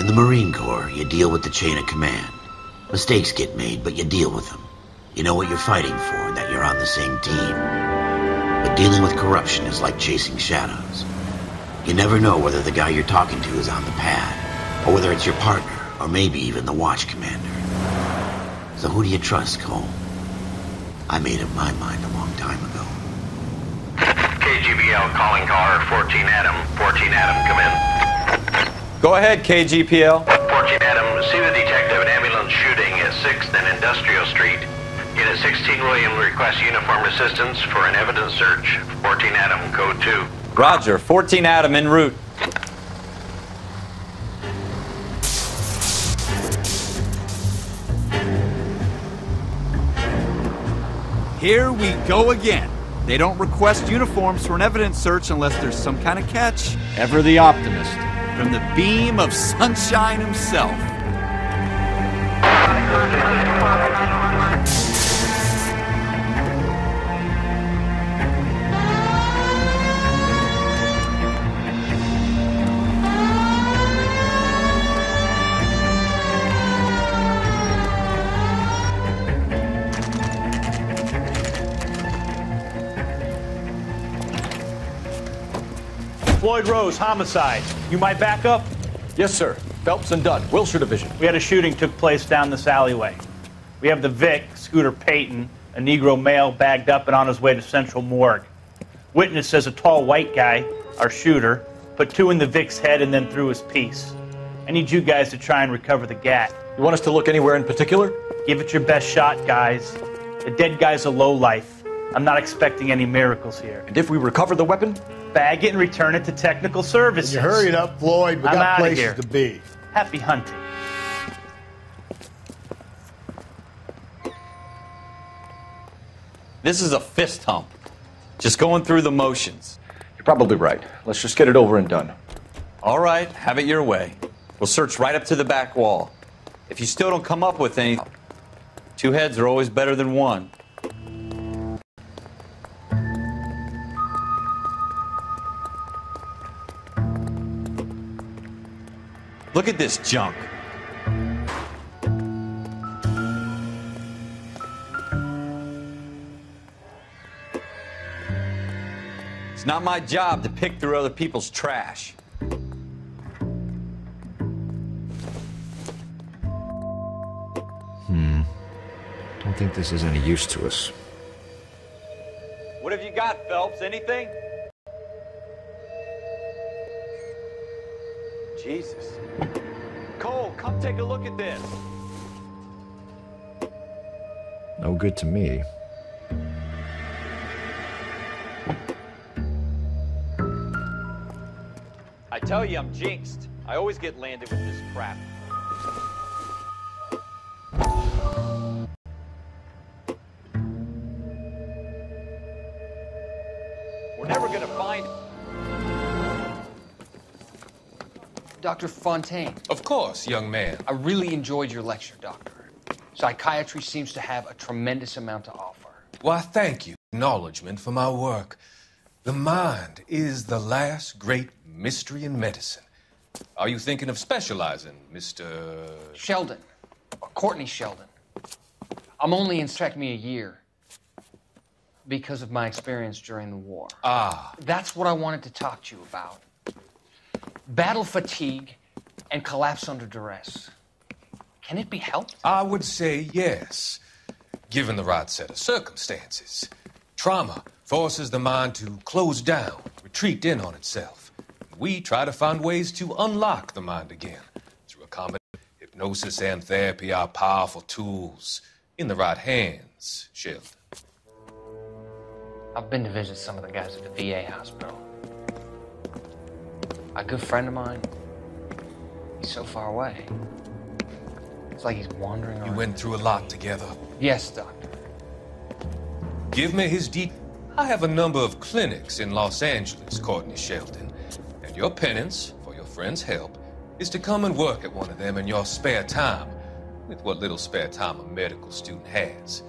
In the Marine Corps, you deal with the chain of command. Mistakes get made, but you deal with them. You know what you're fighting for and that you're on the same team. But dealing with corruption is like chasing shadows. You never know whether the guy you're talking to is on the pad, or whether it's your partner, or maybe even the watch commander. So who do you trust, Cole? I made up my mind a long time ago. KGBL calling caller 14 Adam. 14 Adam, come in. Go ahead, KGPL. 14 Adam, see the detective an ambulance shooting at 6th and Industrial Street. Unit 16 William requests uniform assistance for an evidence search. 14 Adam, code 2. Roger, 14 Adam en route. Here we go again. They don't request uniforms for an evidence search unless there's some kind of catch. Ever the optimist. From the beam of sunshine himself. Floyd Rose, homicide. You might back up? Yes, sir. Phelps and Dunn, Wilshire Division. We had a shooting took place down this alleyway. We have the Vic, Scooter Payton, a Negro male bagged up and on his way to Central Morgue. Witness says a tall white guy, our shooter, put 2 in the Vic's head and then threw his piece. I need you guys to try and recover the gat. You want us to look anywhere in particular? Give it your best shot, guys. The dead guy's a lowlife. I'm not expecting any miracles here. And if we recover the weapon? Bag it and return it to technical services. You hurry it up, Floyd. We got places to be. Happy hunting. This is a fist hump. Just going through the motions. You're probably right. Let's just get it over and done. All right, have it your way. We'll search right up to the back wall. If you still don't come up with anything, 2 heads are always better than 1. Look at this junk. It's not my job to pick through other people's trash. Don't think this is any use to us. What have you got, Phelps? Anything? Jesus. Cole, come take a look at this. No good to me. I tell you, I'm jinxed. I always get landed with this crap. We're never gonna find it. Dr. Fontaine. Of course, young man. I really enjoyed your lecture, Doctor. Psychiatry seems to have a tremendous amount to offer. Why, thank you. Acknowledgement for my work. The mind is the last great mystery in medicine. Are you thinking of specializing, Mr. Sheldon, or Courtney Sheldon. I'm only in me a year because of my experience during the war. Ah. That's what I wanted to talk to you about. Battle fatigue and collapse under duress. Can it be helped? I would say yes, given the right set of circumstances. Trauma forces the mind to close down, retreat in on itself. We try to find ways to unlock the mind again. Through a combination of hypnosis and therapy are powerful tools in the right hands, Sheldon. I've been to visit some of the guys at the VA hospital. A good friend of mine, he's so far away. It's like he's wandering around. You went through a lot together. Yes, Doctor. Give me his details. I have a number of clinics in Los Angeles, Courtney Sheldon, and your penance for your friend's help is to come and work at one of them in your spare time, with what little spare time a medical student has.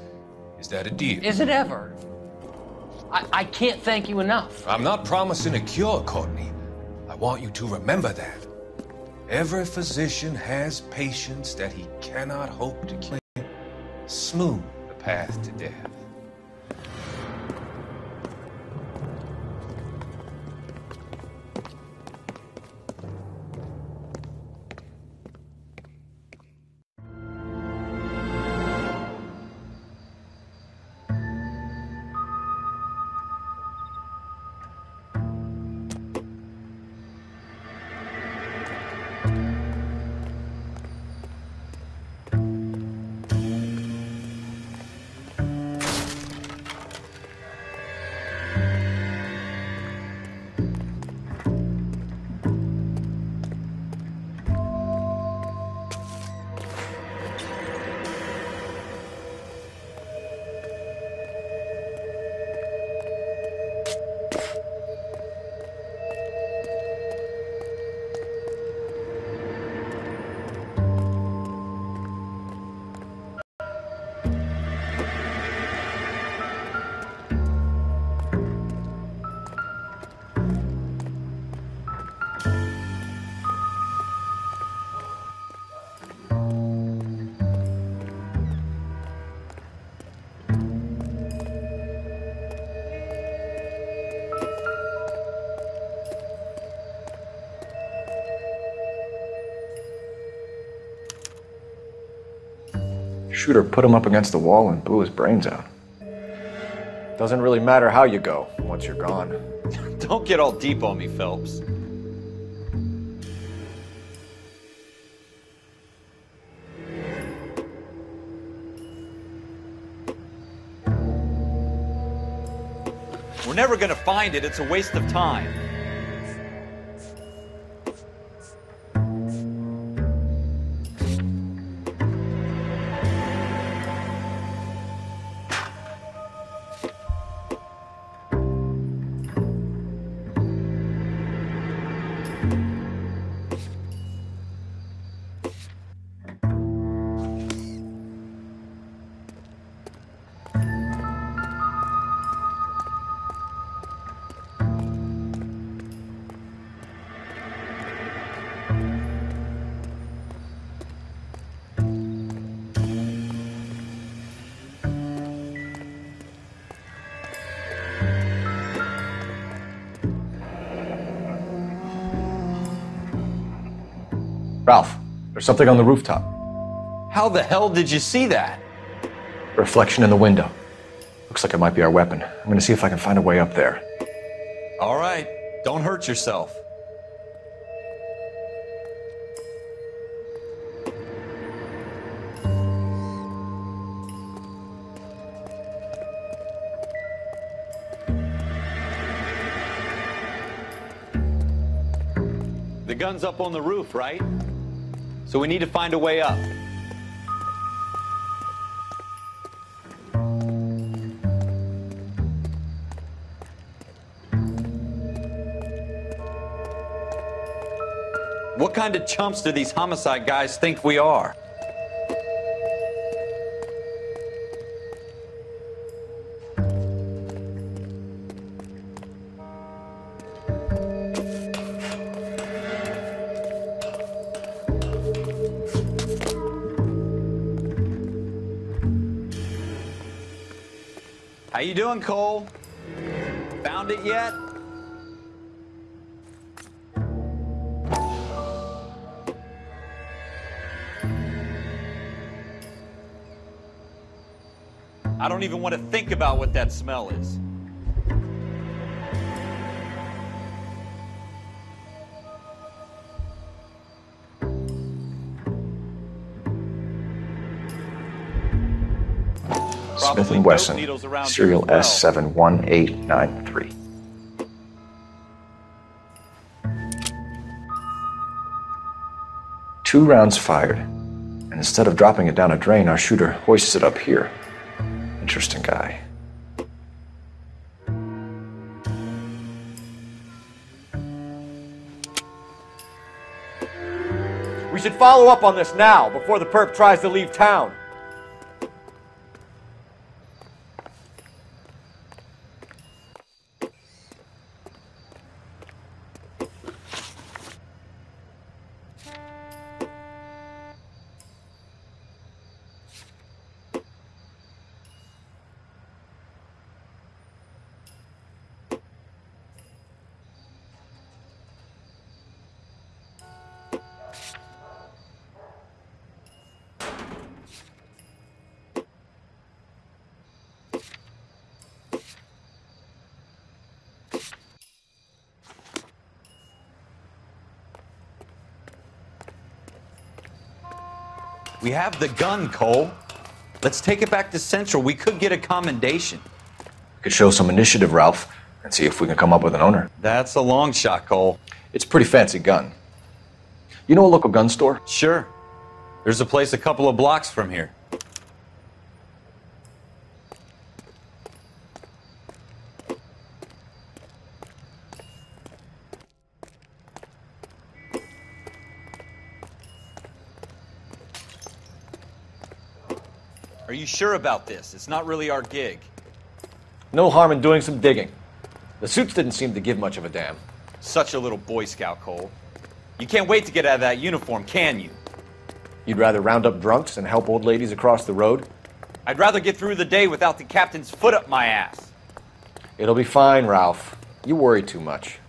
Is that a deal? Is it ever? I can't thank you enough. I'm not promising a cure, Courtney. I want you to remember that. Every physician has patients that he cannot hope to cure. Smooth the path to death. Shooter put him up against the wall and blew his brains out. Doesn't really matter how you go once you're gone. Don't get all deep on me, Phelps. We're never gonna find it. It's a waste of time. Ralph, there's something on the rooftop. How the hell did you see that? Reflection in the window. Looks like it might be our weapon. I'm gonna see if I can find a way up there. All right, don't hurt yourself. The gun's up on the roof, right? So we need to find a way up. What kind of chumps do these homicide guys think we are? How you doing, Cole? Found it yet? I don't even want to think about what that smell is. Smith & Wesson, serial S71893. Two rounds fired, and instead of dropping it down a drain, our shooter hoists it up here. Interesting guy. We should follow up on this now, before the perp tries to leave town. We have the gun, Cole. Let's take it back to Central. We could get a commendation. We could show some initiative, Ralph, and see if we can come up with an owner. That's a long shot, Cole. It's a pretty fancy gun. You know a local gun store? Sure. There's a place a couple of blocks from here. Are you sure about this? It's not really our gig. No harm in doing some digging. The suits didn't seem to give much of a damn. Such a little Boy Scout, Cole. You can't wait to get out of that uniform, can you? You'd rather round up drunks and help old ladies across the road? I'd rather get through the day without the captain's foot up my ass. It'll be fine, Ralph. You worry too much.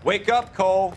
Wake up, Cole.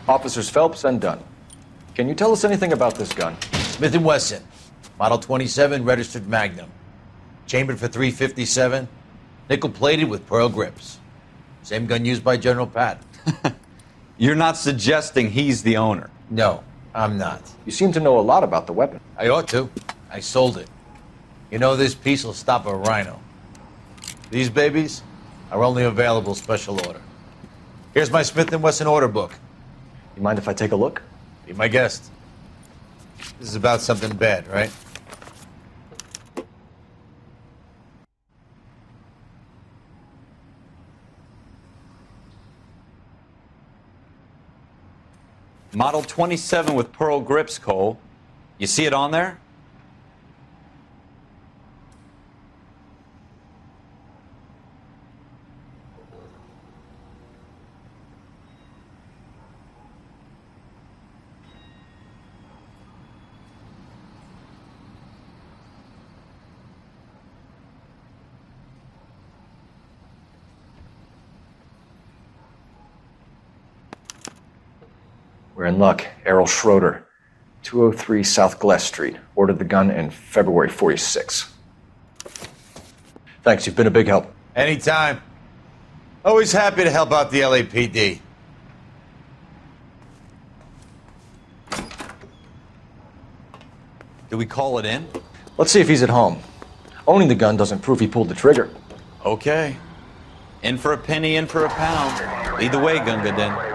Officers Phelps and Dunn. Can you tell us anything about this gun? Smith & Wesson, Model 27, registered Magnum. Chambered for .357, nickel-plated with pearl grips. Same gun used by General Patton. You're not suggesting he's the owner? No, I'm not. You seem to know a lot about the weapon. I ought to. I sold it. You know, this piece will stop a rhino. These babies are only available special order. Here's my Smith & Wesson order book. You mind if I take a look? Be my guest. This is about something bad, right? Model 27 with pearl grips, Cole. You see it on there? We're in luck. Errol Schroeder, 203 South Glass Street. Ordered the gun in February '46. Thanks, you've been a big help. Anytime. Always happy to help out the LAPD. Do we call it in? Let's see if he's at home. Owning the gun doesn't prove he pulled the trigger. Okay. In for a penny, in for a pound. Lead the way, Gunga Din.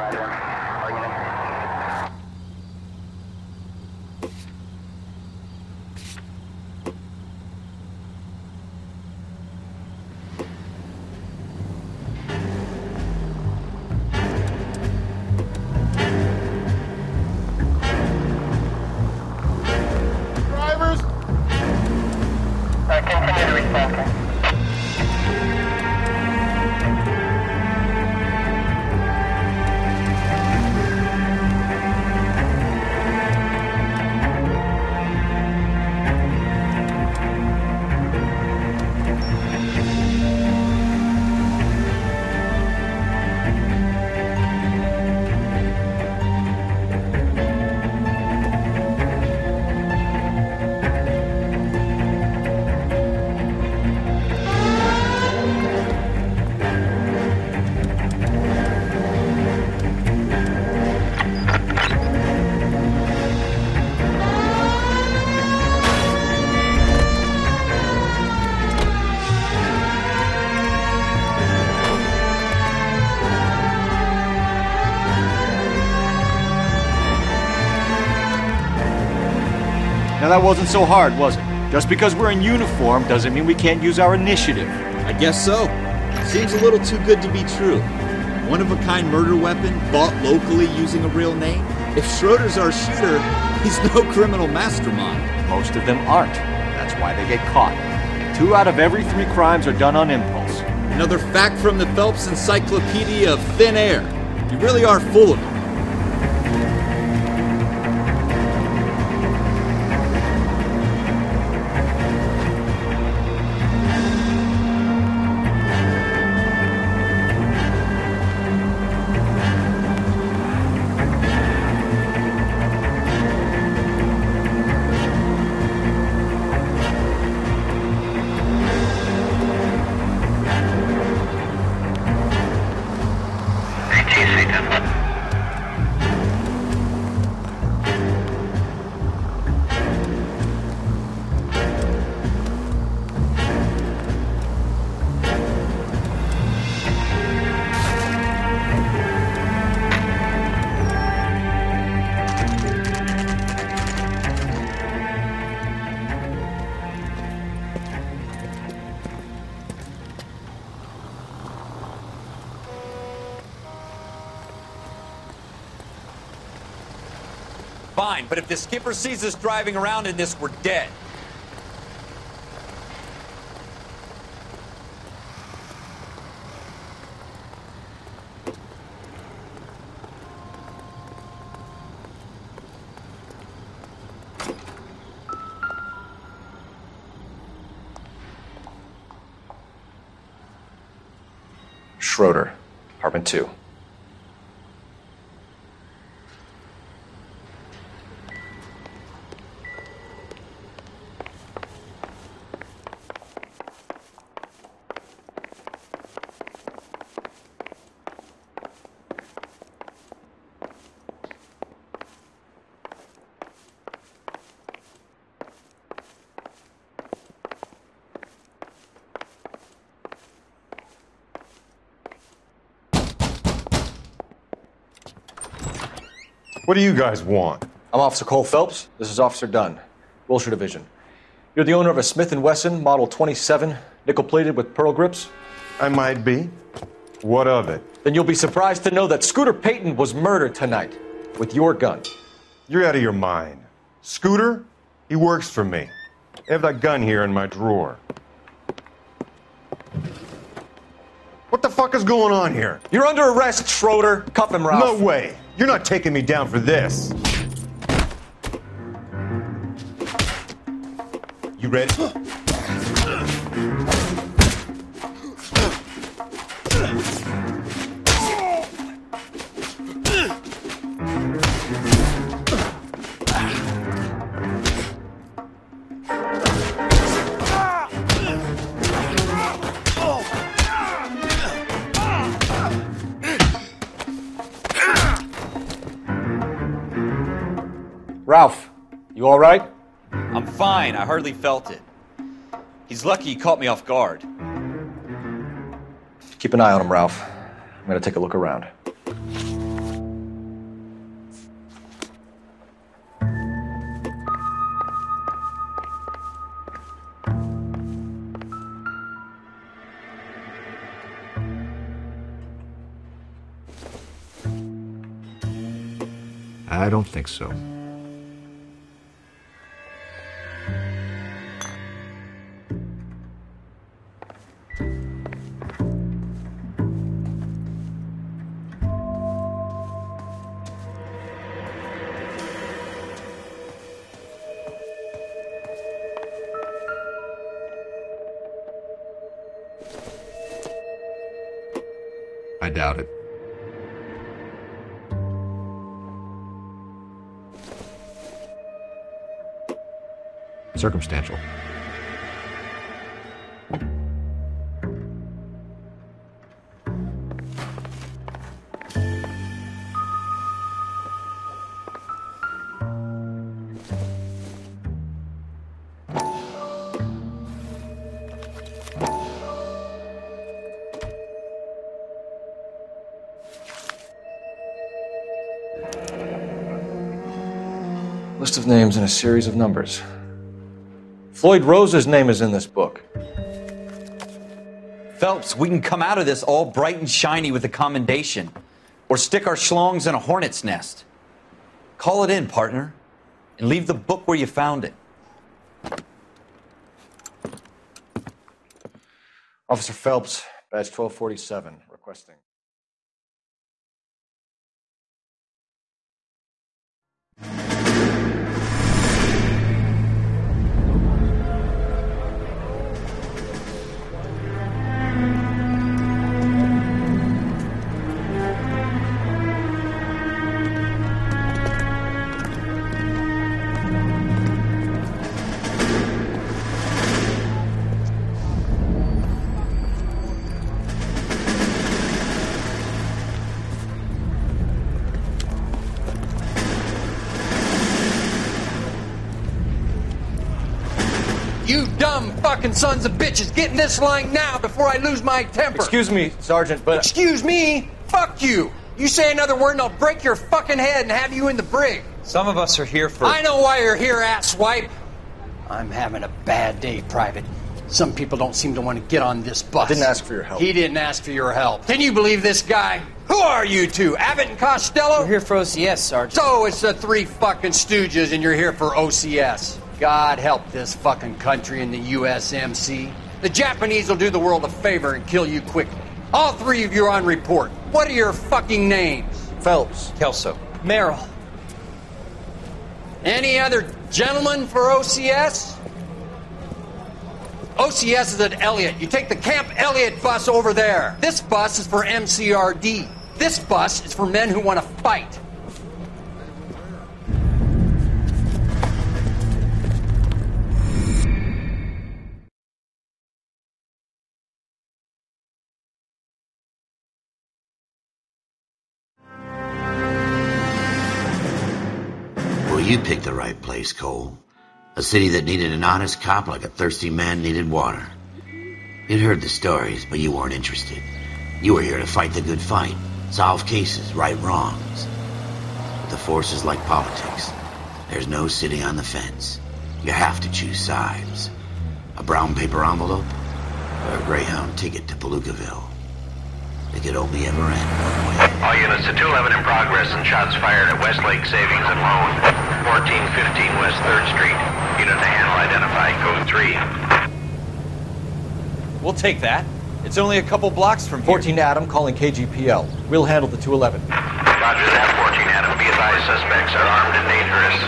Now that wasn't so hard, was it? Just because we're in uniform doesn't mean we can't use our initiative. I guess so. Seems a little too good to be true. One-of-a-kind murder weapon bought locally using a real name? If Schroeder's our shooter, he's no criminal mastermind. Most of them aren't. That's why they get caught. 2 out of every 3 crimes are done on impulse. Another fact from the Phelps Encyclopedia of Thin Air. You really are full of it. Fine, but if the skipper sees us driving around in this, we're dead. Schroeder, Apartment 2. What do you guys want? I'm Officer Cole Phelps. This is Officer Dunn, Wilshire Division. You're the owner of a Smith & Wesson Model 27, nickel-plated with pearl grips? I might be. What of it? Then you'll be surprised to know that Scooter Payton was murdered tonight with your gun. You're out of your mind. Scooter? He works for me. I have that gun here in my drawer. What the fuck is going on here? You're under arrest, Schroeder. Cuff him, Ralph. No way. You're not taking me down for this. You ready? Ralph, you all right? I'm fine. I hardly felt it. He's lucky he caught me off guard. Keep an eye on him, Ralph. I'm gonna take a look around. I don't think so. I doubt it. Circumstantial. List of names and a series of numbers. Floyd Rose's name is in this book. Phelps, we can come out of this all bright and shiny with a commendation. Or stick our schlongs in a hornet's nest. Call it in, partner. And leave the book where you found it. Officer Phelps, badge 1247, requesting. You dumb fucking sons of bitches, get in this line now before I lose my temper. Excuse me, Sergeant, but... Excuse me? Fuck you. You say another word and I'll break your fucking head and have you in the brig. Some of us are here for... I know why you're here, asswipe. I'm having a bad day, Private. Some people don't seem to want to get on this bus. I didn't ask for your help. He didn't ask for your help. Can you believe this guy? Who are you two? Abbott and Costello? We're here for OCS, Sergeant. So it's the three fucking stooges and you're here for OCS. God help this fucking country and the USMC. The Japanese will do the world a favor and kill you quickly. All three of you are on report. What are your fucking names? Phelps. Kelso. Merrill. Any other gentlemen for OCS? OCS is at Elliott. You take the Camp Elliott bus over there. This bus is for MCRD. This bus is for men who want to fight. Well, you picked the right place, Cole. A city that needed an honest cop like a thirsty man needed water. You'd heard the stories, but you weren't interested. You were here to fight the good fight, solve cases, right wrongs. The Force is like politics. There's no sitting on the fence. You have to choose sides. A brown paper envelope or a Greyhound ticket to Palookaville. It could only ever end one way. All units to 211 in progress and shots fired at Westlake Savings and Loan, 1415 West 3rd Street. Unit to handle identified, code 3. We'll take that. It's only a couple blocks from here. 14 Adam calling KGPL. We'll handle the 211. Roger that, 14 Adam. Be advised, suspects are armed and dangerous.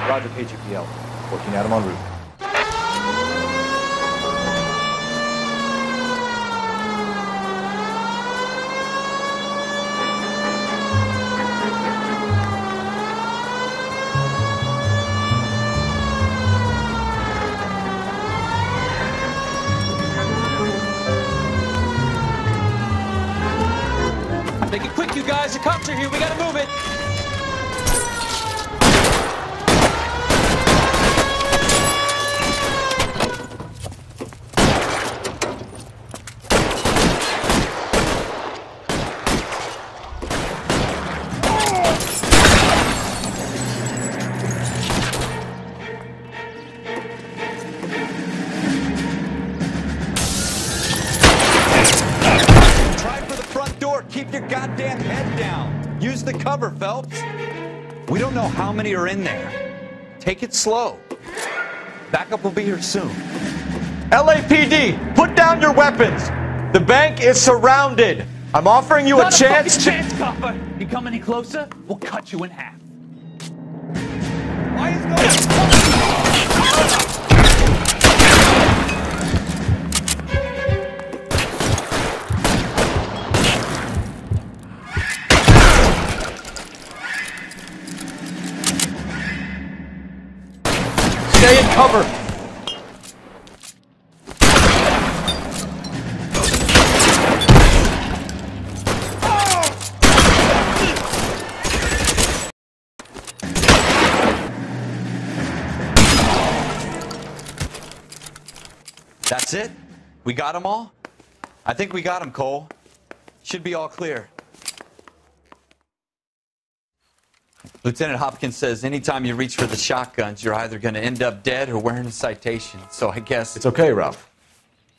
Roger, KGPL. 14 Adam en route. Make it quick, you guys. The cops are here. We gotta move it. Keep your goddamn head down. Use the cover, Phelps. We don't know how many are in there. Take it slow. Backup will be here soon. LAPD, put down your weapons. The bank is surrounded. I'm offering you a chance to... chance, copper. You come any closer, we'll cut you in half. Why is going... Stay in cover. That's it? We got them all? I think we got them, Cole. Should be all clear. Lieutenant Hopkins says anytime you reach for the shotguns, you're either going to end up dead or wearing a citation. So I guess... It's okay, Ralph.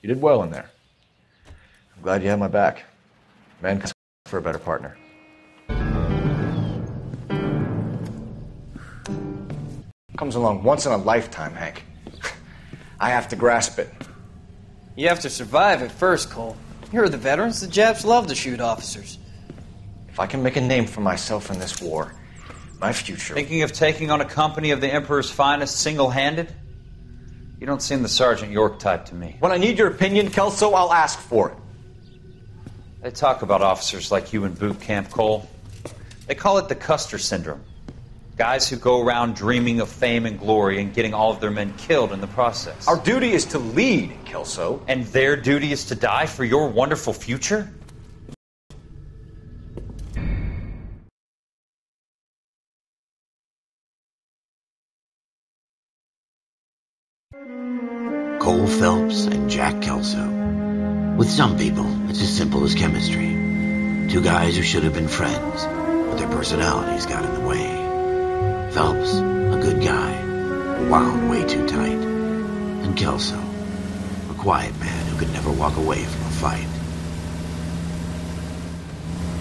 You did well in there. I'm glad you had my back. Man can for a better partner. Comes along once in a lifetime, Hank. I have to grasp it. You have to survive at first, Cole. Here are the veterans. The Japs love to shoot officers. If I can make a name for myself in this war, my future... Thinking of taking on a company of the Emperor's finest single-handed? You don't seem the Sergeant York type to me. When I need your opinion, Kelso, I'll ask for it. They talk about officers like you in boot camp, Cole. They call it the Custer Syndrome. Guys who go around dreaming of fame and glory and getting all of their men killed in the process. Our duty is to lead, Kelso. And their duty is to die for your wonderful future? Cole Phelps and Jack Kelso. With some people, it's as simple as chemistry. Two guys who should have been friends, but their personalities got in the way. Phelps, a good guy, wound way too tight. And Kelso, a quiet man who could never walk away from a fight.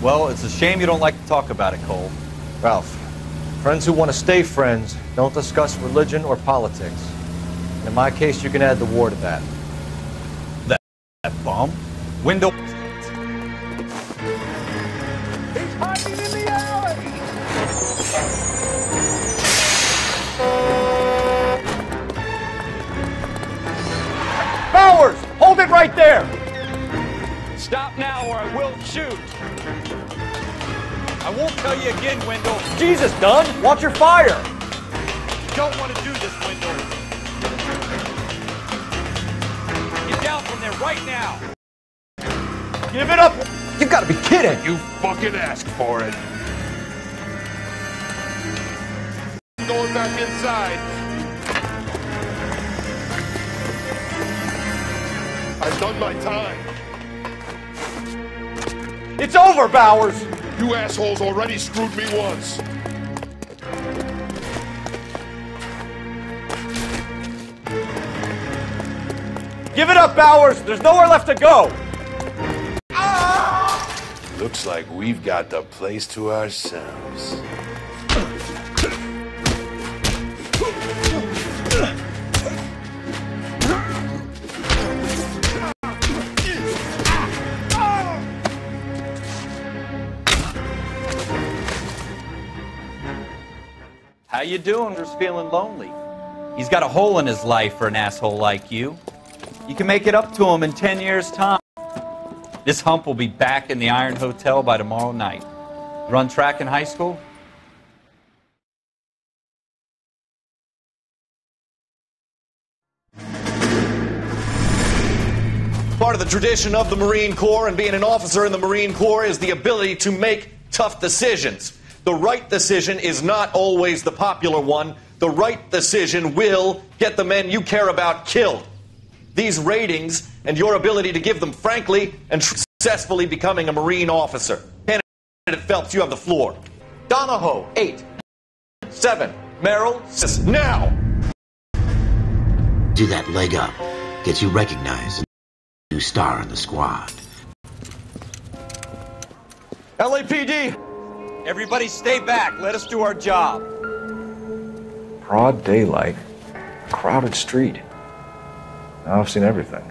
Well, it's a shame you don't like to talk about it, Cole. Ralph, friends who want to stay friends don't discuss religion or politics. And in my case, you can add the war to that. That bomb? Window... He's hiding in the alley! Powers! Hold it right there! Stop now or I will shoot! I won't tell you again, Wendell. Jesus, Dunn! Watch your fire! You don't want to do this, Wendell. Get down from there right now! Give it up! You've got to be kidding! You fucking asked for it. I'm going back inside. I've done my time. It's over, Bowers! You assholes already screwed me once. Give it up, Bowers! There's nowhere left to go! Looks like we've got the place to ourselves. How you doing? Just feeling lonely. He's got a hole in his life for an asshole like you. You can make it up to him in 10 years' time. This hump will be back in the Iron Hotel by tomorrow night. Run track in high school? Part of the tradition of the Marine Corps and being an officer in the Marine Corps is the ability to make tough decisions. The right decision is not always the popular one. The right decision will get the men you care about killed. These ratings and your ability to give them frankly and successfully becoming a Marine officer. Candidate Phelps, you have the floor. Donahoe, 8. 7. Merrill, 6. Now! Do that leg up. Gets you recognized. A new star in the squad. LAPD! Everybody stay back. Let us do our job. Broad daylight, crowded street. Now I've seen everything.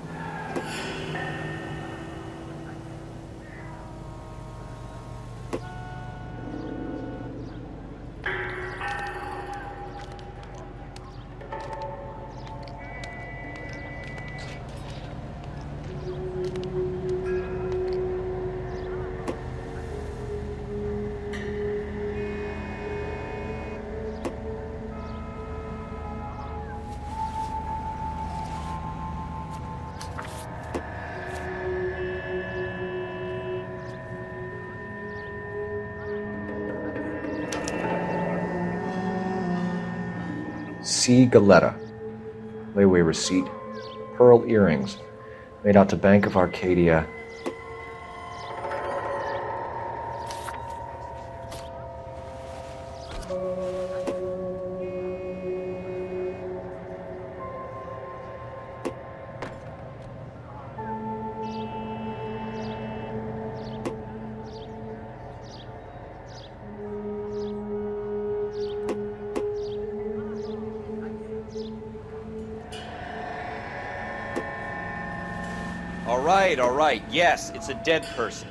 C. Galetta. Layaway receipt. Pearl earrings. Made out to Bank of Arcadia. All right. Yes, it's a dead person.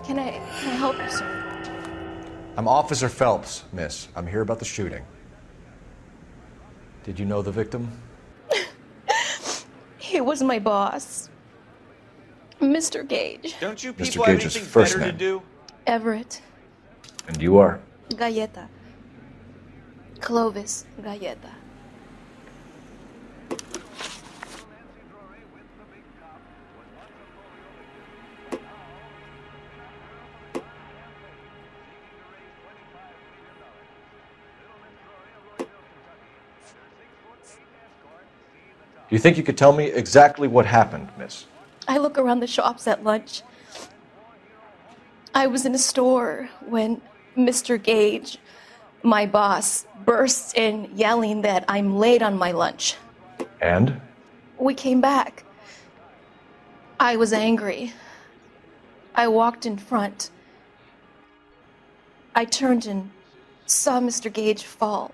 Can I help you, sir? I'm Officer Phelps, miss. I'm here about the shooting. Did you know the victim? He was my boss, Mr. Gage. Don't you Mr. people have Gage's anything first better to name. do? Everett. And you are? Galleta. Clovis Galleta. Do you think you could tell me exactly what happened, miss? I look around the shops at lunch. I was in a store when Mr. Gage, my boss, bursts in yelling that I'm late on my lunch. And? We came back. I was angry. I walked in front. I turned and saw Mr. Gage fall.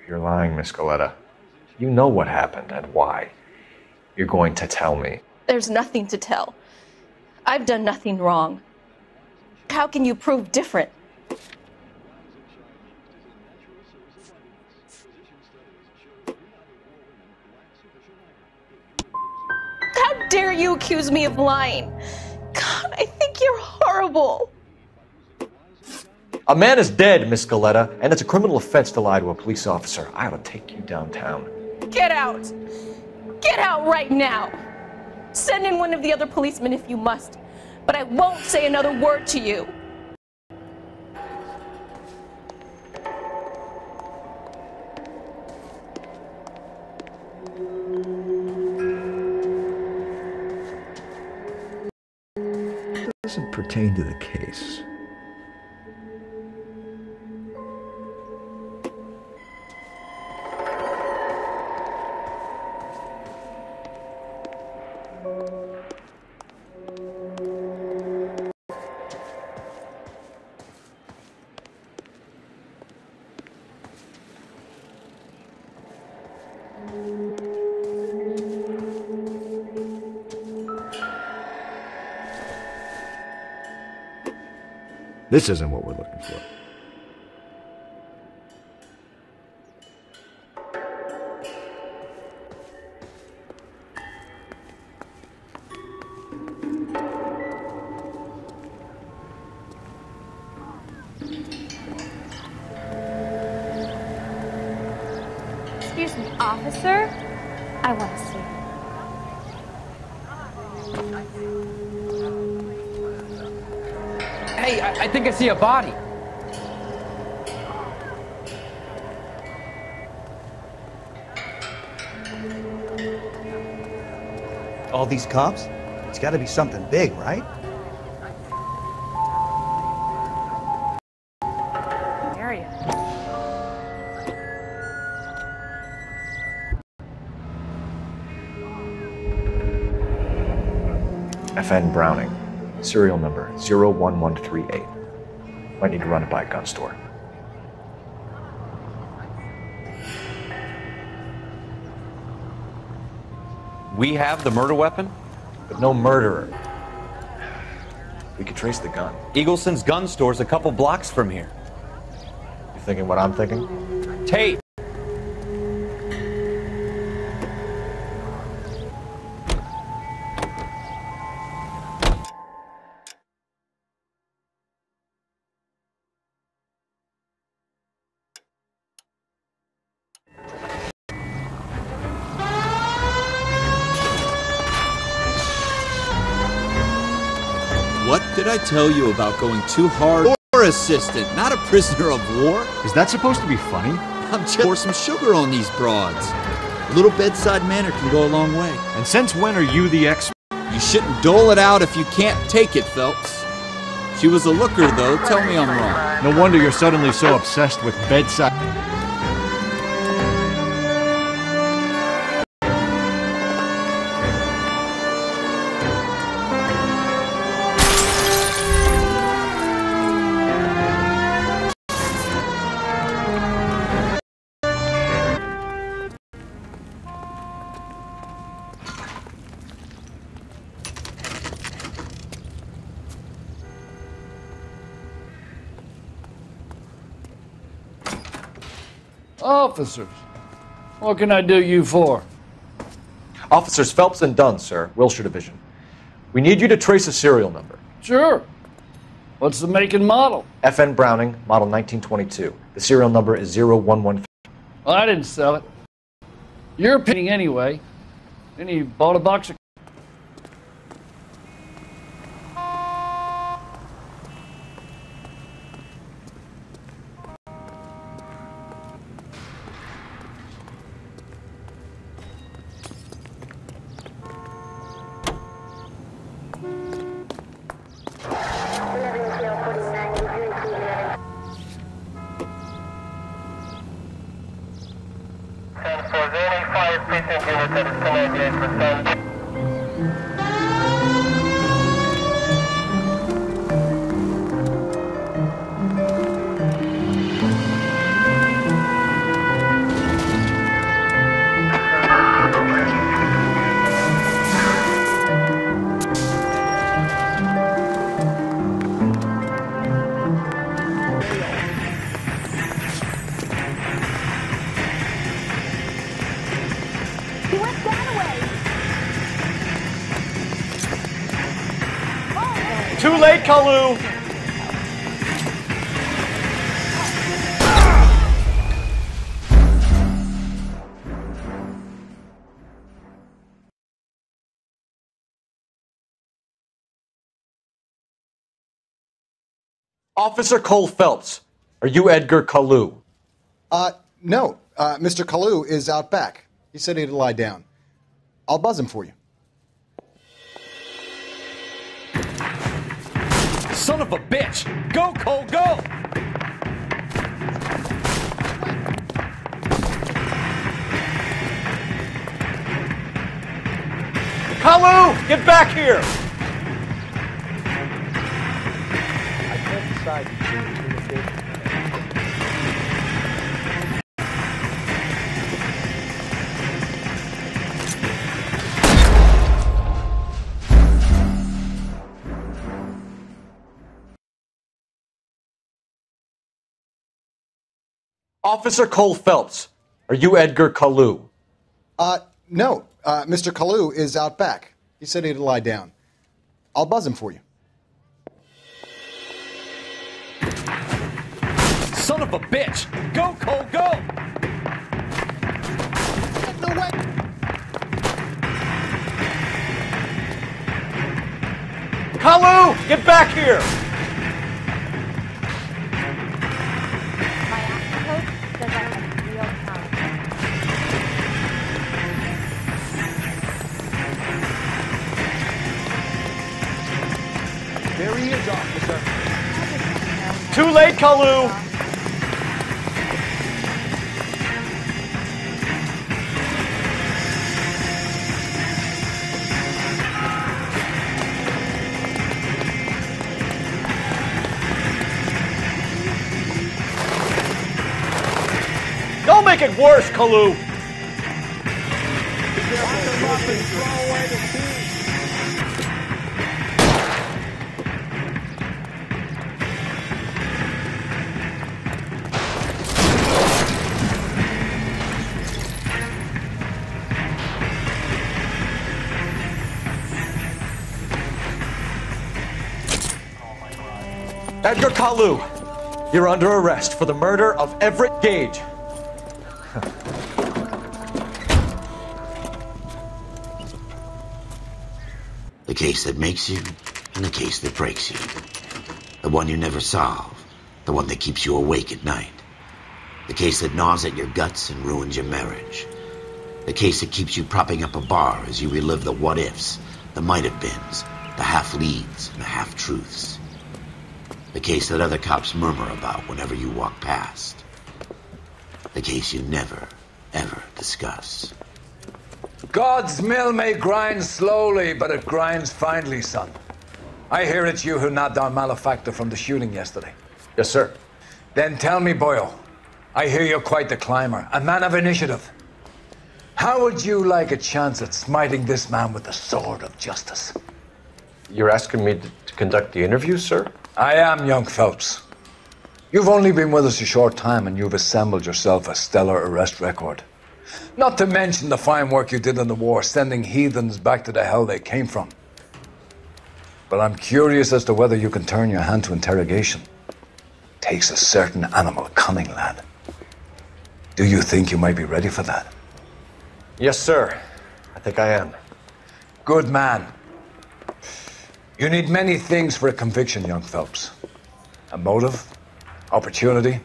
You're lying, Miss Galetta. You know what happened and why. You're going to tell me. There's nothing to tell. I've done nothing wrong. How can you prove different? How dare you accuse me of lying? God, I think you're horrible. A man is dead, Miss Galetta, and it's a criminal offense to lie to a police officer. I ought to take you downtown. Get out! Get out right now! Send in one of the other policemen if you must, but I won't say another word to you. It doesn't pertain to the case. This isn't what we're looking for. Excuse me, officer? I want to see. Hey, I think I see a body. All these cops? It's got to be something big, right? Area. FN Browning. Serial number 01138. Might need to run it by a gun store. We have the murder weapon? But no murderer. We could trace the gun. Eagleson's gun store's a couple blocks from here. You thinking what I'm thinking? Tate! What did I tell you about going too hard? War assistant, not a prisoner of war. Is that supposed to be funny? I'm just pour some sugar on these broads. A little bedside manner can go a long way. And since when are you the expert? You shouldn't dole it out if you can't take it, Phelps. She was a looker, though. Tell me I'm wrong. No wonder you're suddenly so obsessed with bedside. Officers, what can I do you for? Officers Phelps and Dunn, sir, Wilshire Division. We need you to trace a serial number. Sure. What's the make and model? FN Browning, model 1922. The serial number is 0113. Well, I didn't sell it. You're paying anyway. Then you bought a box of... Too late, Kalu! Officer Cole Phelps, are you Edgar Kalu? No. Mr. Kalu is out back. He said he'd lie down. I'll buzz him for you. Son of a bitch! Go, Cole, go! Kalu, get back here! I can't decide between communication. Officer Cole Phelps, are you Edgar Kalu? No. Mr. Kalu is out back. He said he'd lie down. I'll buzz him for you. Son of a bitch! Go, Cole, go! Get the way! Kalu, get back here! My acting coach says I have real talent. There he is, officer. Too late, Kalu! Don't make it worse, Kalu! Edgar Kalu, you're under arrest for the murder of Everett Gage. The case that makes you and the case that breaks you. The one you never solve. The one that keeps you awake at night. The case that gnaws at your guts and ruins your marriage. The case that keeps you propping up a bar as you relive the what-ifs, the might-have-beens, the half-leads and the half-truths. The case that other cops murmur about whenever you walk past. The case you never, ever discuss. God's mill may grind slowly, but it grinds finely, son. I hear it's you who nabbed our malefactor from the shooting yesterday. Yes, sir. Then tell me, boyo, I hear you're quite the climber, a man of initiative. How would you like a chance at smiting this man with the sword of justice? You're asking me to conduct the interview, sir? I am, young Phelps. You've only been with us a short time and you've assembled yourself a stellar arrest record. Not to mention the fine work you did in the war, sending heathens back to the hell they came from. But I'm curious as to whether you can turn your hand to interrogation. Takes a certain animal cunning, lad. Do you think you might be ready for that? Yes, sir. I think I am. Good man. You need many things for a conviction, young Phelps. A motive, opportunity,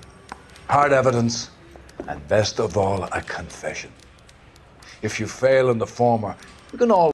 hard evidence, and best of all, a confession. If you fail in the former, you can always